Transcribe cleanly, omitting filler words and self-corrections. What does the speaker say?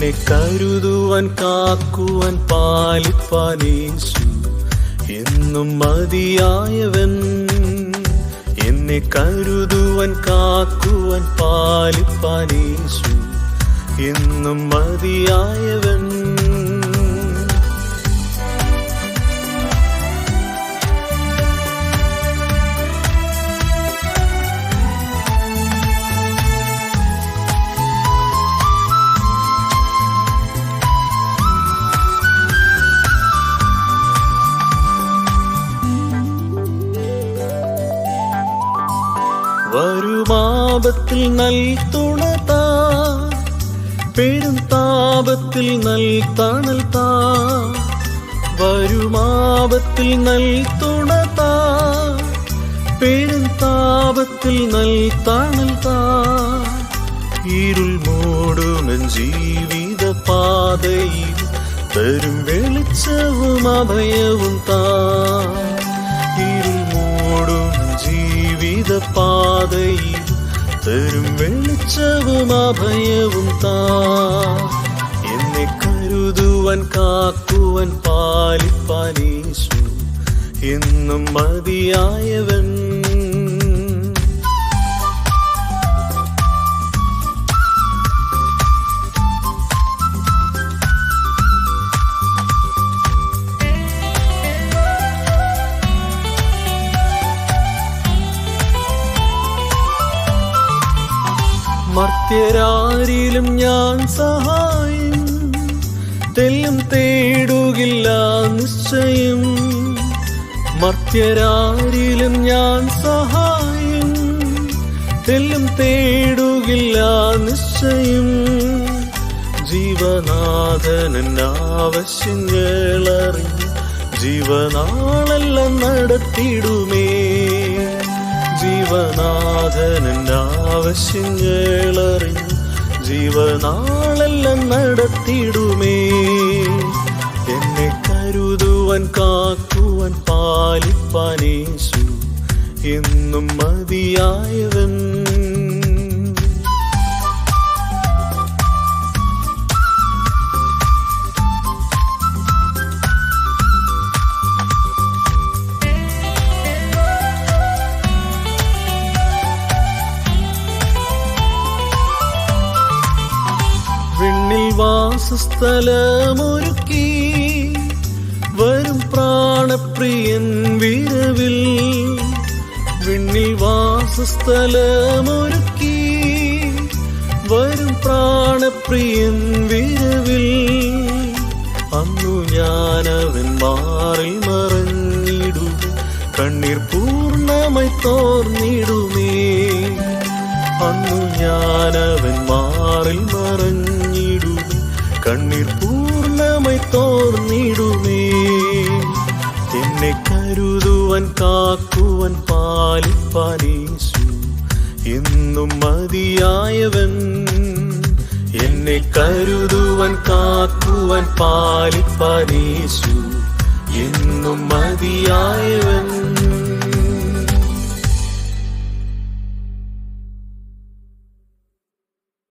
എന്നെ കരുതുവാൻ കാക്കുവാൻ പാലിപ്പാൻ യേശു എന്നും മതിയായവൻ. എന്നെ കരുതുവാൻ കാക്കുവാൻ പാലിപ്പാൻ യേശു എന്നും മതിയായവൻ. വരുമാപത്തിൽ നൽതുണതാ, പെരും താപത്തിൽ നൽതണൽതാ. വരുമാപത്തിൽ നൽതുണതാ, പെരും താപത്തിൽ നൽതണൽതാ. ഇരുൾ മൂടുമെൻ ജീവിത പാതയിൽ തരും വെളിച്ചവും അഭയവും താ. ഇരുൾ മൂടും ജീവിത പാതയിൽ തരും വെളിച്ചവും അഭയവും താ. എന്നെ കരുതുവാൻ കാക്കുവാൻ പാലിപ്പാൻ യേശു എന്നും മതിയായവൻ. മർത്യരാരിലും ഞാൻ സഹായം തെല്ലും തേടുകില്ല നിശ്ചയം. മർത്യരാരിലും ഞാൻ സഹായം തെല്ലും തേടുകില്ല നിശ്ചയം. ജീവനാഥനന്റെ ആവശ്യങ്ങളറിഞ്ഞ് ജീവനാളെല്ലാം നടത്തിടുമേ. ജീവനാഥനന്റെ ആവശ്യങ്ങളറിഞ്ഞ് ജീവനാളെല്ലാം നടത്തിടുമേ. എന്നെ കരുതുവാൻ കാക്കുവാൻ പാലിപ്പാൻ യേശു എന്നും മതിയായവൻ. വിണ്ണിൽ വാസസ്ഥലമൊരുക്കി വരും പ്രാണപ്രിയൻ വിരവിൽ. വിണ്ണിൽ വാസസ്ഥലമൊരുക്കി വരും പ്രാണപ്രിയൻ വിരവിൽ. അന്നു ഞാനവൻ മാറിൽ മറഞ്ഞിടുമേ, കണ്ണീർ പൂർണ്ണമായി തോർന്നിടുമേ. അന്നു ഞാനവൻ മാറിൽ മറഞ്ഞിടുമേ, കണ്ണീർ പൂർണ്ണമായി തോർന്നിടുമേ. എന്നെ കരുതുവാൻ കാക്കുവാൻ പാലിപ്പാൻ യേശു എന്നും മതിയായവൻ. എന്നെ കരുതുവാൻ കാക്കുവാൻ പാലിപ്പാൻ യേശു എന്നും മതിയായവൻ.